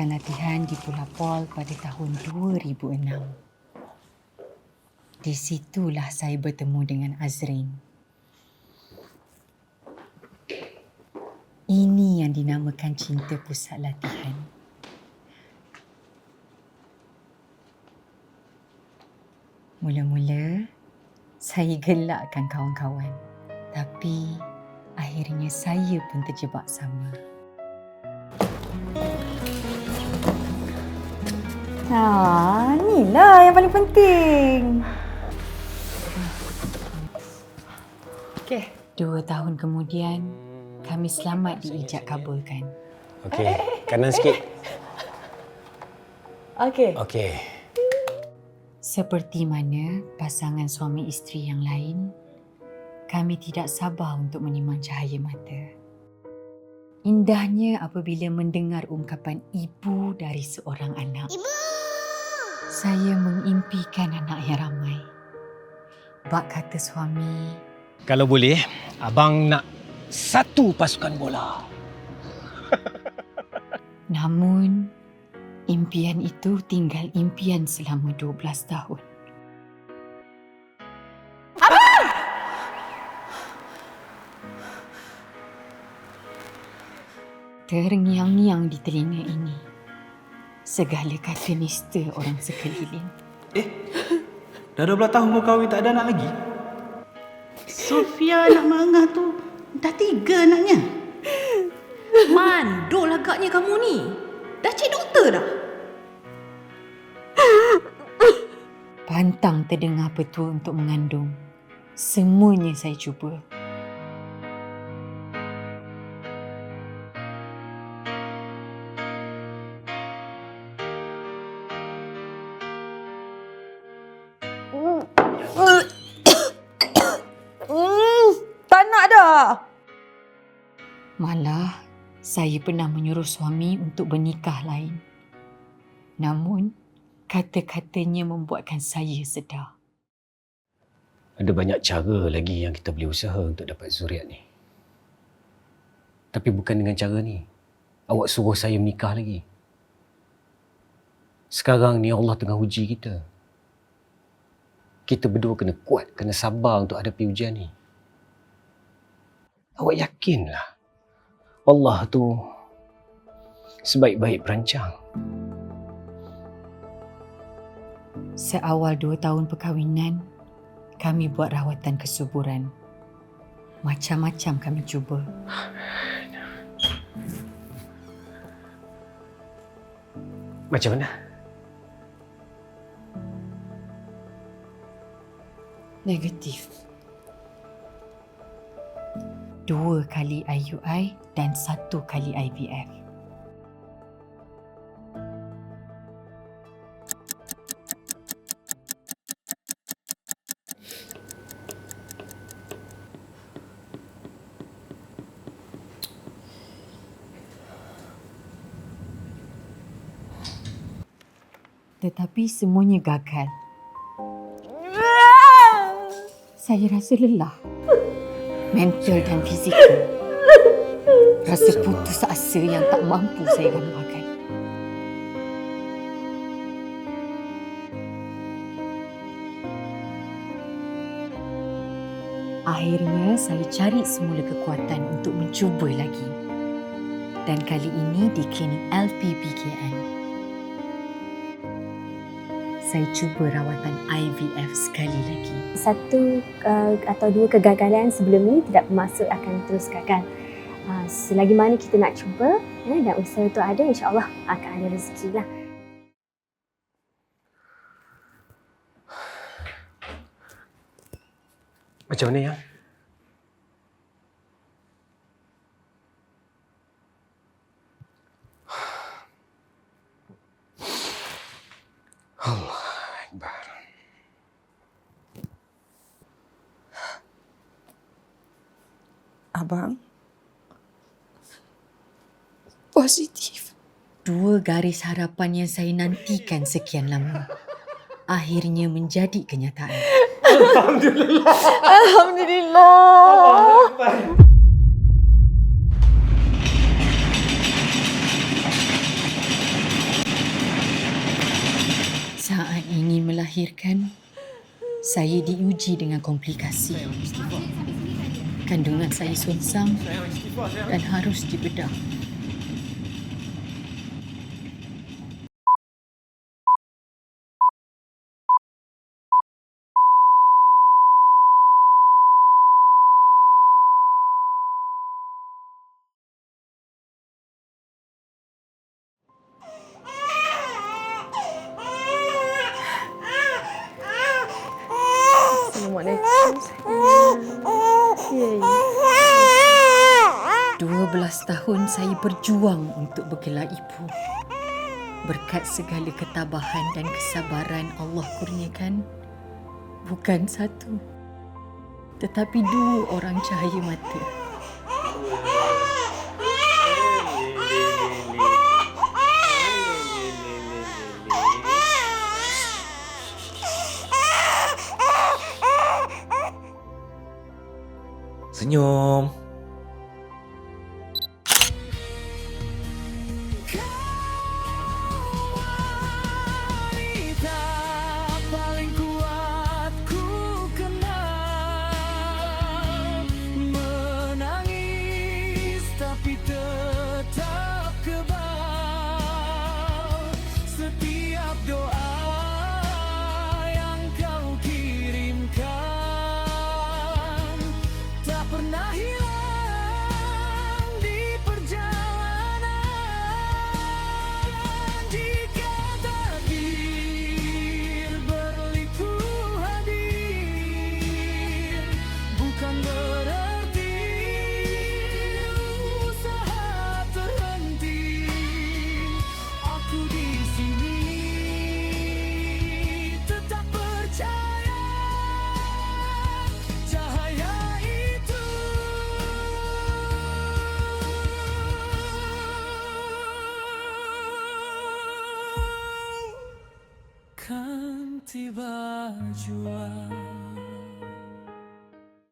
mulakan latihan di Pulau Pol pada tahun 2006. Di situlah saya bertemu dengan Azrin. Ini yang dinamakan cinta pusat latihan. Mula-mula, saya gelakkan kawan-kawan. Tapi, akhirnya saya pun terjebak sama. Inilah yang paling penting. Okey. 2 tahun kemudian, kami selamat diijab kabulkan. Okey, kanan sikit. Okey. Seperti mana pasangan suami isteri yang lain, kami tidak sabar untuk menimang cahaya mata. Indahnya apabila mendengar ungkapan ibu dari seorang anak. Ibu! Saya mengimpikan anak yang ramai. Bak kata suami, Kalau boleh, abang nak 1 pasukan bola. namun impian itu tinggal impian selama 12 tahun. Terngiang-ngiang di telinga ini segala kata nista orang sekeliling. Dah 12 tahun kau kahwin tak ada anak lagi? Sofia anak Mangah tu dah 3 anaknya. Mandul agaknya kamu ni. Dah cik doktor dah? Pantang terdengar petua untuk mengandung. Semuanya saya cuba. Tak nak dah. Malah, saya pernah menyuruh suami untuk bernikah lain. Namun, kata-katanya membuatkan saya sedar. Ada banyak cara lagi yang kita boleh usaha untuk dapat zuriat ni. Tapi bukan dengan cara ni. Awak suruh saya menikah lagi. Sekarang ni Allah tengah uji kita. Kita berdua kena kuat, kena sabar untuk hadapi ujian ni. Awak yakinlah Allah tu sebaik-baik perancang. Seawal 2 tahun perkahwinan, kami buat rawatan kesuburan. Macam-macam kami cuba. Macam mana? Negatif. 2 kali IUI dan 1 kali IVF. Tetapi semuanya gagal. Saya rasa lelah. Mental dan fizikal. Rasa putus asa yang tak mampu saya gambarkan. Akhirnya saya cari semula kekuatan untuk mencuba lagi. Dan kali ini di klinik LPBKN. Saya cuba rawatan IVF sekali lagi. 1 atau 2 kegagalan sebelum ini tidak bermaksud akan terus gagal. Selagi mana kita nak cuba dan usaha tu ada, insya-Allah akan ada rezeki lah. Macam mana ya? Allah Akbar. Abang, positif. 2 garis harapan yang saya nantikan sekian lama akhirnya menjadi kenyataan. Alhamdulillah. melahirkan, saya diuji dengan komplikasi. Kandungan saya sonsang dan harus dibedah. Assalamualaikum. Ya, ya. 12 tahun saya berjuang untuk bergelar ibu. Berkat segala ketabahan dan kesabaran Allah kurniakan, bukan satu, tetapi 2 orang cahaya mata. Senyum. Kan tiba jua